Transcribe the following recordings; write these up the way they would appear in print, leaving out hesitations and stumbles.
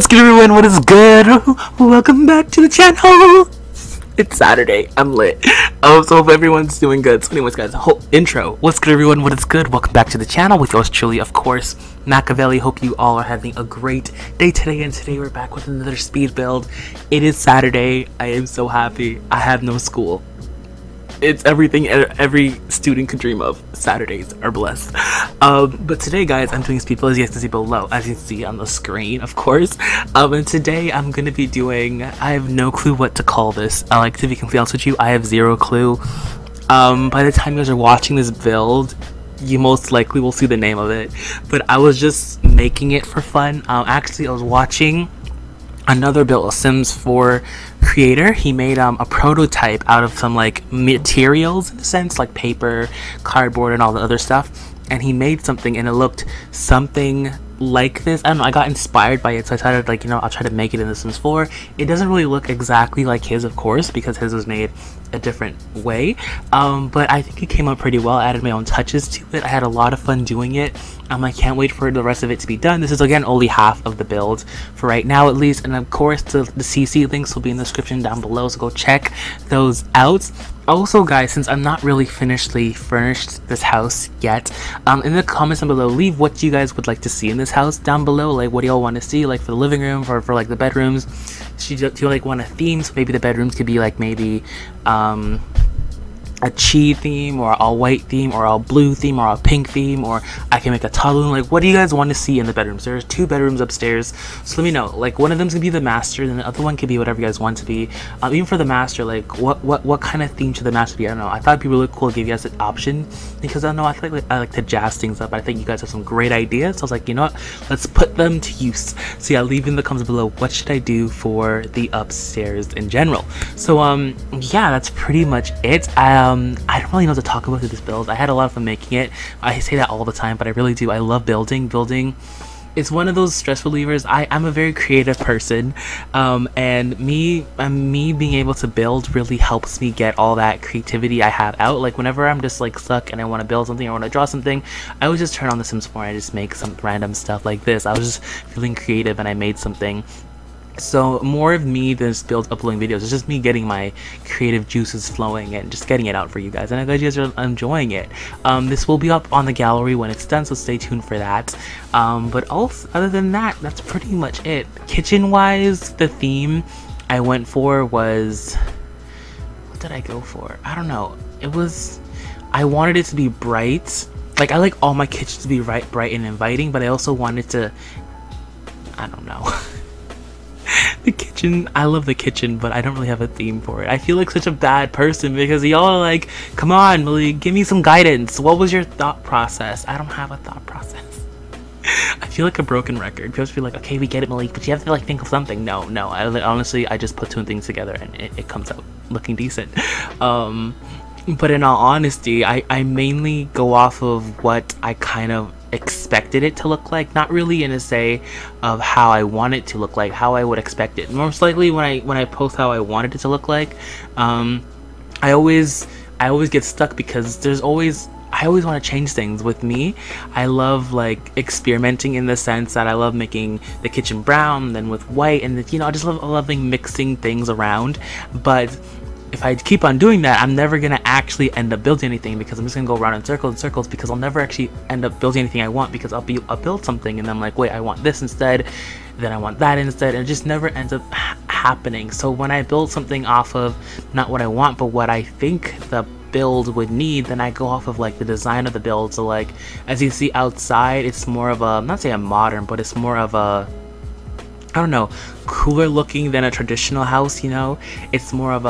What's good, everyone? What is good? Welcome back to the channel. It's Saturday. I'm lit. So hope everyone's doing good. So anyways, guys, whole intro. What's good, everyone? What is good? Welcome back to the channel with yours truly, of course, Machiavelli. Hope you all are having a great day today. And today we're back with another speed build. It is Saturday. I am so happy. I have no school. It's everything every student could dream of. Saturdays are blessed. But today, guys, I'm doing speed build, as you guys can see below, as you can see on the screen, of course. And today I'm gonna be doing, I have no clue what to call this. Like, to be completely honest with you, I have zero clue. By the time you guys are watching this build, you most likely will see the name of it. But I was just making it for fun. Actually, I was watching another build, a Sims 4 creator. He made a prototype out of some like materials, in a sense, like paper, cardboard, and all the other stuff. And he made something, and it looked something like this. I don't know, I got inspired by it, so I decided, like, you know, I'll try to make it in the Sims 4. It doesn't really look exactly like his, of course, because his was made a different way, but I think it came out pretty well. I added my own touches to it. I had a lot of fun doing it. I can't wait for the rest of it to be done. This is, again, only half of the build for right now, at least, and of course the CC links will be in the description down below, so go check those out. Also, guys, since I'm not really furnished this house yet, in the comments down below, leave what you guys would like to see in this house down below. Like, what do y'all want to see, like, for the living room, for like the bedrooms? Do you like want a theme? So maybe the bedrooms could be like maybe a chi theme, or all white theme, or all blue theme, or all pink theme, or I can make a toddler. Like, what do you guys want to see in the bedrooms? There's 2 bedrooms upstairs, so let me know. Like, one of them's gonna be the master, and the other one could be whatever you guys want to be. Even for the master, like, what kind of theme should the master be? I don't know. I thought it'd be really cool to give you guys an option, because I don't know, I feel like I like to jazz things up. I think you guys have some great ideas, so I was like, you know what, let's put them to use. So yeah, leave in the comments below what should I do for the upstairs in general. So yeah, that's pretty much it. I don't really know what to talk about with this build. I had a lot of fun making it. I say that all the time, but I really do. I love building. Building is one of those stress relievers. I'm a very creative person, and me being able to build really helps me get all that creativity I have out. Like, whenever I'm just like stuck and I want to build something or want to draw something, I would just turn on the Sims 4 and I just make some random stuff like this. I was just feeling creative and I made something. So more of me than just uploading videos. It's just me getting my creative juices flowing and just getting it out for you guys, and I'm glad you guys are enjoying it. This will be up on the gallery when it's done, so stay tuned for that. But also, other than that, that's pretty much it. Kitchen wise, the theme I went for was, what did I go for? I don't know. I wanted it to be bright. Like, I like all my kitchens to be bright and inviting, but I also wanted to, I don't know. The kitchen, I love the kitchen, but I don't really have a theme for it. I feel like such a bad person because y'all are like, come on, Malik, give me some guidance. What was your thought process? I don't have a thought process. I feel like a broken record. People feel like, okay, we get it, Malik, but you have to like think of something. No, honestly, I just put 2 things together and it comes out looking decent. But in all honesty, I mainly go off of what I kind of expected it to look like, not really in a say of how I want it to look like, how I would expect it. Most likely when I post how I wanted it to look like, I always get stuck because I always want to change things. With me, I love like experimenting in the sense that I love making the kitchen brown, then with white, and you know, I just loving mixing things around. But if I keep on doing that, I'm never gonna actually end up building anything, because I'm just gonna go around in circles and circles, because I'll never actually end up building anything I want, because I'll build something and then I'm like, wait, I want this instead, then I want that instead, and it just never ends up happening. So when I build something off of not what I want but what I think the build would need, then I go off of like the design of the build. So like, as you see outside, it's more of a, not say a modern, but it's more of a, I don't know, cooler looking than a traditional house, you know? It's more of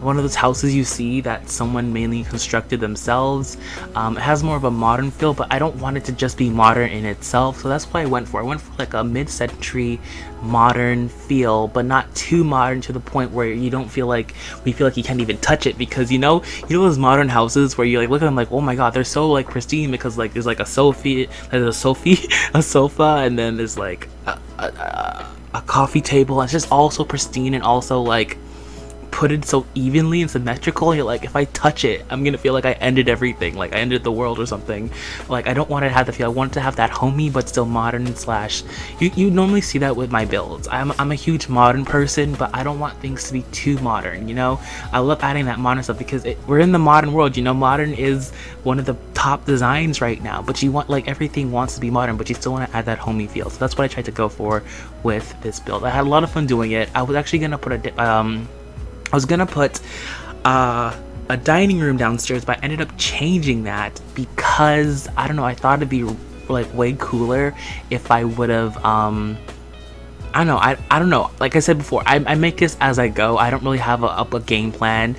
one of those houses you see that someone mainly constructed themselves. It has more of a modern feel, but I don't want it to just be modern in itself, so that's why I went for like a mid-century modern feel, but not too modern to the point where you don't feel like you can't even touch it, because you know those modern houses where you like look at them like, oh my god, they're so like pristine, because like there's like a sofa, and then there's like a coffee table. It's just all so pristine and also like put it so evenly and symmetrical. You're like, if I touch it, I'm gonna feel like I ended everything, like I ended the world or something. Like, I don't want to have the feel. I want it to have that homey but still modern slash. You normally see that with my builds. I'm a huge modern person, but I don't want things to be too modern. You know, I love adding that modern stuff because we're in the modern world. You know, modern is one of the top designs right now. But you want, like, everything wants to be modern, but you still want to add that homey feel. So that's what I tried to go for with this build. I had a lot of fun doing it. I was actually gonna put a dining room downstairs, but I ended up changing that because I don't know, I thought it'd be like way cooler if I would have I don't know, like I said before, I make this as I go. I don't really have a game plan.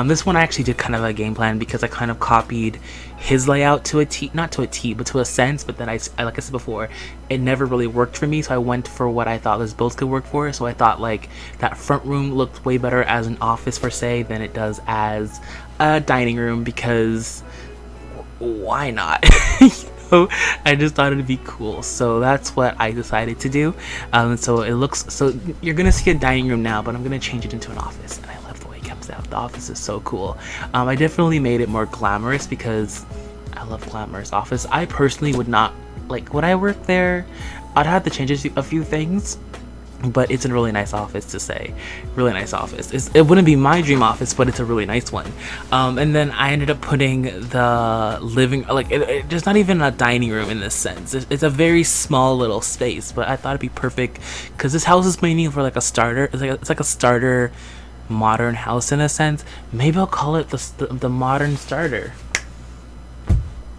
This one I actually did kind of a game plan because I kind of copied his layout to a T, not to a T, but to a sense, but then I like I said before, it never really worked for me, so I went for what I thought this build could work for. So I thought like that front room looked way better as an office per se than it does as a dining room, because why not? I just thought it'd be cool, so that's what I decided to do. So it looks, so you're gonna see a dining room now, but I'm gonna change it into an office, and I love the way it comes out. The office is so cool. I definitely made it more glamorous because I love glamorous office. I personally would not, like, would I work there? I'd have to change a few things, but it's a really nice office to say. Really nice office. It wouldn't be my dream office, but it's a really nice one. And then I ended up putting the living, like, there's not even a dining room in this sense. It's a very small little space, but I thought it'd be perfect because this house is mainly for like a starter. It's like a starter modern house in a sense. Maybe I'll call it the modern starter.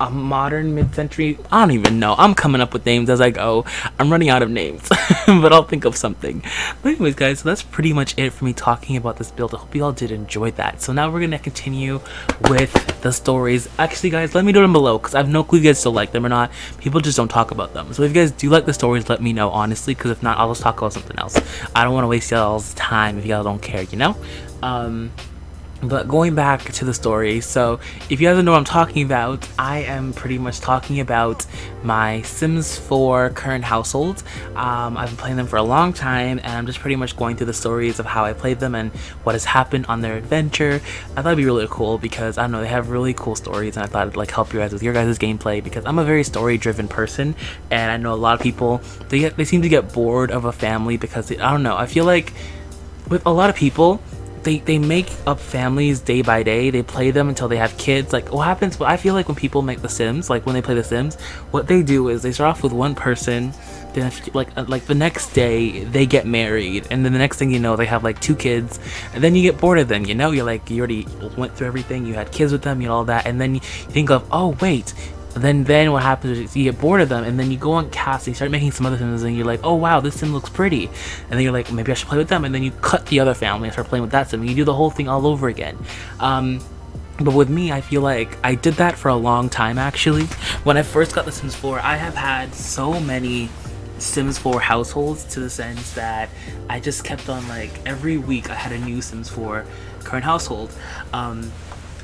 A modern mid-century, I don't even know. I'm coming up with names as I go. I'm running out of names, but I'll think of something. But anyways, guys, so that's pretty much it for me talking about this build. I hope you all did enjoy that. So now we're gonna continue with the stories. Actually, guys, let me know them below because I have no clue if you guys still like them or not. People just don't talk about them. So if you guys do like the stories, let me know, honestly, because if not, I'll just talk about something else. I don't want to waste y'all's time if y'all don't care, you know? But going back to the story, so if you guys don't know what I'm talking about, I am pretty much talking about my Sims 4 current household. I've been playing them for a long time, and I'm just pretty much going through the stories of how I played them and what has happened on their adventure. I thought it'd be really cool because, I don't know, they have really cool stories, and I thought it'd like help you guys with your guys' gameplay because I'm a very story-driven person, and I know a lot of people, they seem to get bored of a family because, I don't know, I feel like with a lot of people, they make up families day by day. They play them until they have kids. Like, what happens, I feel like when people make the Sims, like when they play the Sims, what they do is they start off with one person, then like the next day they get married, and then the next thing you know they have like 2 kids, and then you get bored of them, you know? You're like, you already went through everything, you had kids with them, you know, all that, and then you think of, oh wait, then what happens is you get bored of them, and then you go on cast and you start making some other Sims, and you're like, oh wow, this Sim looks pretty, and then you're like, maybe I should play with them, and then you cut the other family and start playing with that Sim, and you do the whole thing all over again. But with me, I feel like I did that for a long time actually. When I first got the Sims 4, I have had so many Sims 4 households to the sense that I just kept on, like, every week I had a new Sims 4 current household.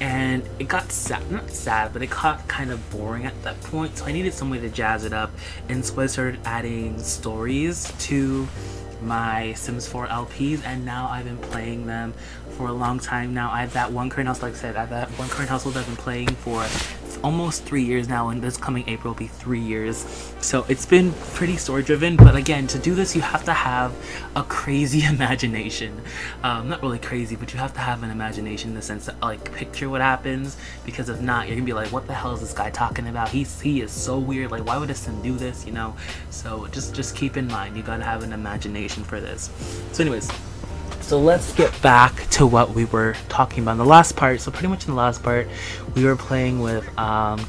And it got sad, not sad, but it got kind of boring at that point, so I needed some way to jazz it up, and so I started adding stories to my Sims 4 LPs, and now I've been playing them for a long time now. I have that one current house, like I said, I have that one current household I've been playing for almost 3 years now, and this coming April will be 3 years. So it's been pretty story driven, but again, to do this you have to have a crazy imagination. Not really crazy, but you have to have an imagination in the sense that, like, picture what happens, because if not, you're gonna be like, what the hell is this guy talking about? He is so weird, like, why would a Sim do this, you know? So just keep in mind, you gotta have an imagination for this. So anyways, so let's get back to what we were talking about in the last part. So pretty much in the last part, we were playing with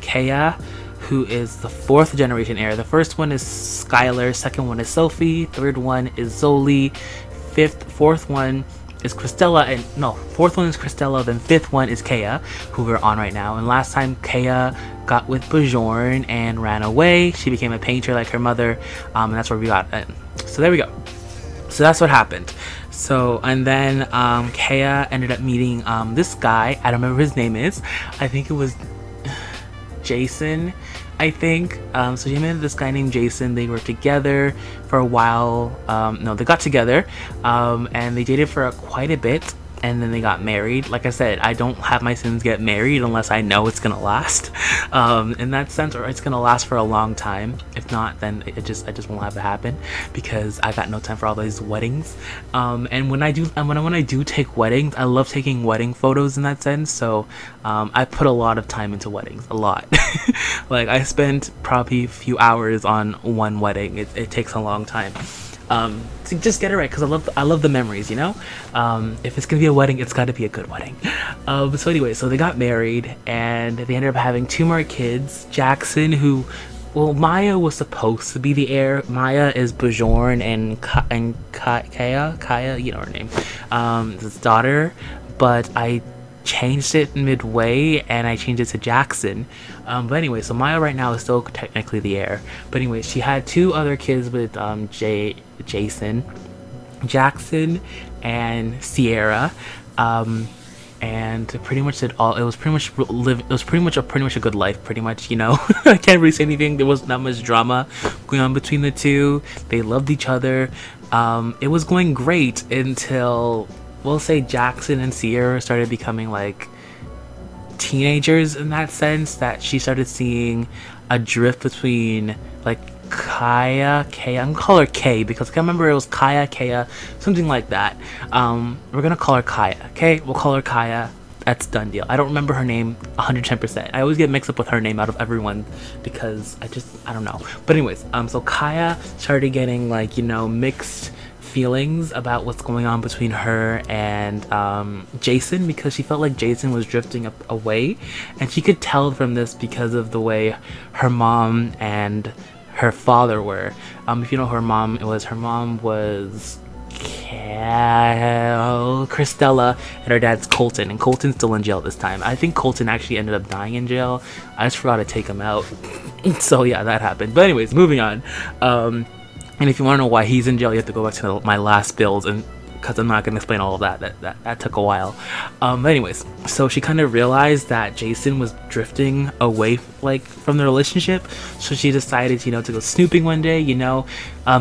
Kea, who is the 4th generation heir. The first one is Skylar, second one is Sophie, third one is Zoli, fourth one is Christella, fourth one is Christella, then 5th one is Kea, who we're on right now. And last time Kea got with Bajorn and ran away. She became a painter like her mother, and that's where we got it. So there we go. So that's what happened. So, and then Kea ended up meeting this guy. I don't remember his name is. I think it was Jason, I think. So she met this guy named Jason. They were together for a while. No, they got together and they dated for quite a bit. and then they got married. Like I said, I don't have my Sims get married unless I know it's gonna last, in that sense, or it's gonna last for a long time. If not, then I just won't have it happen, because I got no time for all these weddings. And when I do take weddings, I love taking wedding photos in that sense. So I put a lot of time into weddings, a lot. Like I spent probably a few hours on one wedding. It takes a long time. To just get it right, because I love the memories, you know. If it's gonna be a wedding, it's got to be a good wedding. So anyway, so they got married and they ended up having 2 more kids. Jackson, who, well, Maya was supposed to be the heir. Maya is Bjorn and Kaya, you know her name, his daughter, but I changed it midway and I changed it to Jackson. But anyway, so Maya right now is still technically the heir. But anyway, she had 2 other kids with Jason, Jackson, and Sierra. And pretty much it was pretty much a good life, pretty much, you know. I can't really say anything. There was not much drama going on between the 2. They loved each other. It was going great until, we'll say, Jackson and Sierra started becoming like teenagers, in that sense, that she started seeing a drift between like Kaya, I'm gonna call her K because I can't remember, it was Kaya, something like that. We're gonna call her Kaya, okay? We'll call her Kaya. That's done deal. I don't remember her name 110%. I always get mixed up with her name out of everyone because I don't know. But anyways, so Kaya started getting, like, you know, mixed feelings about what's going on between her and Jason, because she felt like Jason was drifting away, and she could tell from this because of the way her mom and her father were. If you know who her mom was Christella, and her dad's Colton, and Colton's still in jail this time. I think Colton actually ended up dying in jail. I just forgot to take him out. So yeah, that happened. But anyways, moving on. And if you want to know why he's in jail, you have to go back to my last builds, and because I'm not going to explain all of that took a while. But anyways, so she kind of realized that Jason was drifting away, like, from the relationship, so she decided, you know, to go snooping one day. You know,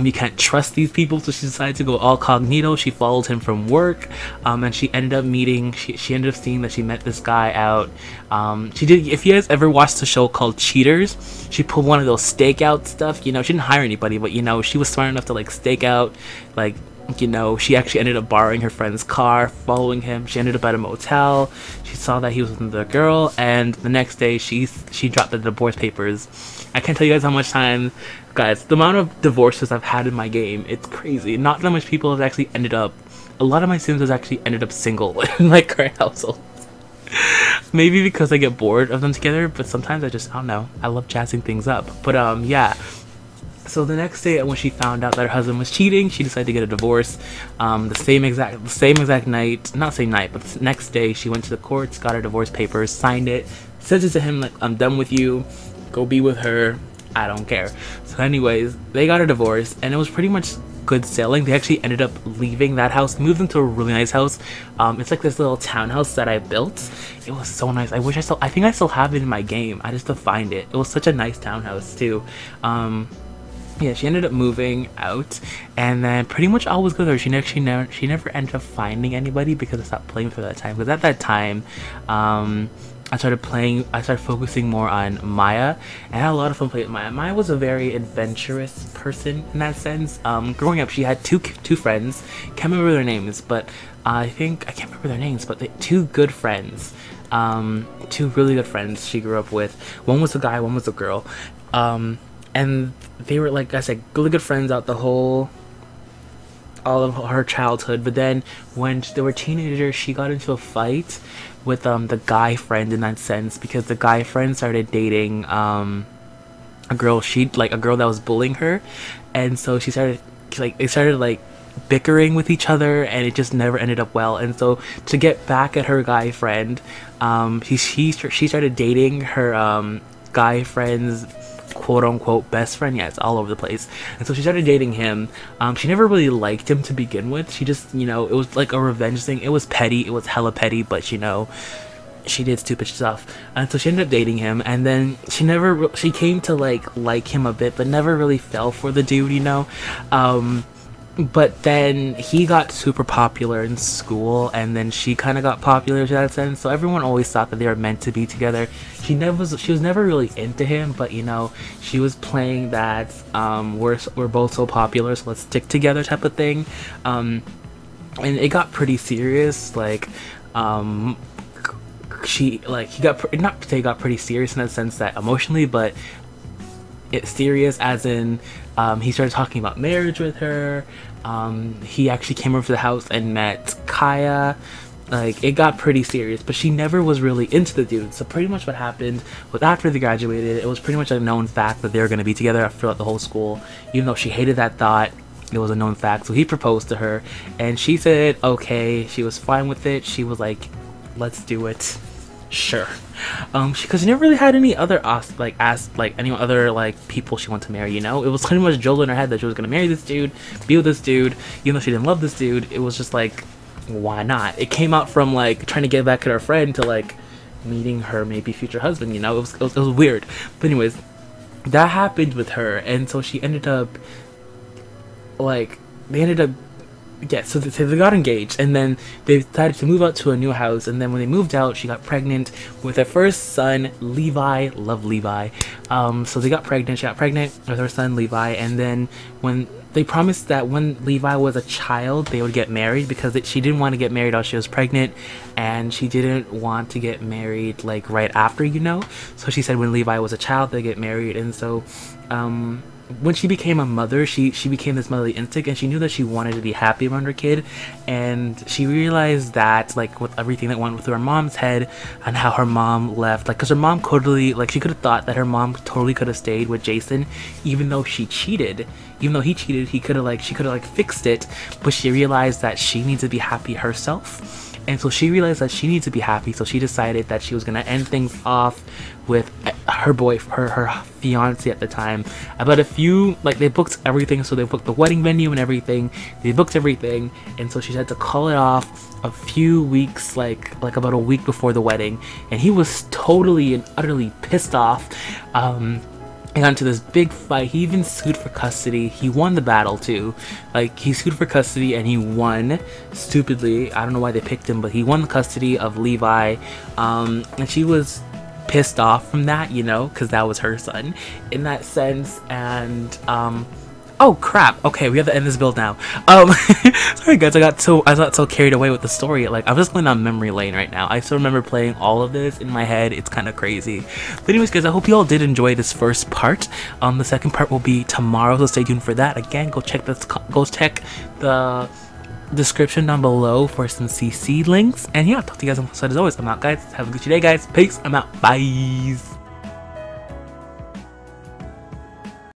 you can't trust these people, so she decided to go all cognito. She followed him from work, and she ended up meeting, she ended up seeing that she met this guy out. She did, if you guys ever watched the show called Cheaters, she pulled one of those stakeout stuff, you know. She didn't hire anybody, but, you know, she was smart enough to, like, stake out, like, you know, she actually ended up borrowing her friend's car, following him. She ended up at a motel. She saw that he was with another girl, and the next day she dropped the divorce papers. I can't tell you guys how much time, guys, the amount of divorces I've had in my game, it's crazy. Not that much people have actually ended up, a lot of my Sims has actually ended up single in my current household. Maybe because I get bored of them together, but sometimes I don't know, I love jazzing things up. But yeah. So the next day, when she found out that her husband was cheating, she decided to get a divorce. The same exact night, not same night, but the next day, she went to the courts, got her divorce papers, signed it, said it to him, like, I'm done with you, go be with her, I don't care. So anyways, they got a divorce, and it was pretty much good sailing. They actually ended up leaving that house, moved into a really nice house. It's like this little townhouse that I built. It was so nice. I think I still have it in my game. I just have to find it. It was such a nice townhouse too. Yeah, she ended up moving out, and then pretty much all was good there. She never ended up finding anybody because I stopped playing for that time. Because at that time, I started focusing more on Maya, and I had a lot of fun playing with Maya. Maya was a very adventurous person in that sense. Growing up, she had two friends. Can't remember their names, but I can't remember their names, but 2 good friends. 2 really good friends she grew up with. One was a guy, one was a girl. And they were, like I said, really good friends out all of her childhood. But then when they were teenagers, she got into a fight with the guy friend in that sense, because the guy friend started dating a girl that was bullying her, and so they started bickering with each other, and it just never ended up well. And so to get back at her guy friend, she started dating her guy friend's quote-unquote best friend. Yeah, it's all over the place. And so she started dating him. She never really liked him to begin with. She just, you know, it was like a revenge thing. It was petty. It was hella petty, but, you know, she did stupid stuff. And so she ended up dating him, and then she came to like him a bit, but never really fell for the dude, you know. but then he got super popular in school, and then she kind of got popular to that sense. So everyone always thought that they were meant to be together. She was never really into him, but you know, she was playing that we're both so popular, so let's stick together type of thing. And it got pretty serious. Like he got not to say got pretty serious in the sense that emotionally, but it's serious as in he started talking about marriage with her. He actually came over to the house and met Kaya. Like, it got pretty serious, but she never was really into the dude. So pretty much what happened was, after they graduated, it was pretty much a known fact that they were going to be together throughout the whole school. Even though she hated that thought, it was a known fact. So he proposed to her, and she said okay. She was fine with it. She was like, let's do it. Sure. Because she never really had any other any other people she wanted to marry, you know? It was pretty much Joel in her head that she was gonna marry this dude, be with this dude, even though she didn't love this dude. It was just like, why not? It came out from like trying to get back at her friend to like meeting her maybe future husband, you know? It was weird. But anyways, that happened with her, and so she ended up so they got engaged, and then they decided to move out to a new house. And then when they moved out, she got pregnant with their first son, Levi. Love Levi. So they got pregnant. She got pregnant with her son, Levi. And then when they promised that when Levi was a child, they would get married, because she didn't want to get married while she was pregnant, and she didn't want to get married like right after, you know. So she said when Levi was a child, they get married. And so when she became a mother, she became this motherly instinct, and she knew that she wanted to be happy around her kid. And she realized that, like, with everything that went through her mom's head and how her mom left, like, because her mom totally, like, she could have thought that her mom totally could have stayed with Jason, even though she cheated. Even though he cheated, she could have fixed it. But she realized that she needs to be happy herself. And so she realized that she needs to be happy, so she decided that she was gonna end things off with her fiance at the time. About a few, like, they booked everything, so they booked the wedding venue and everything. They booked everything, and so she had to call it off a few weeks, like about a week before the wedding. And he was totally and utterly pissed off. He got into this big fight. He even sued for custody. He won the battle too. Like, he sued for custody and he won stupidly. I don't know why they picked him, but he won the custody of Levi. And she was pissed off from that, you know, because that was her son in that sense. And oh crap, okay, we have to end this build now. Sorry guys, I got so carried away with the story. Like, I'm just going on memory lane right now. I still remember playing all of this in my head. It's kind of crazy. But anyways guys, I hope you all did enjoy this first part. The second part will be tomorrow, so stay tuned for that. Again, go check the description down below for some CC links. And yeah, talk to you guys on the side as always. I'm out guys. Have a good day guys. Peace. I'm out. Bye.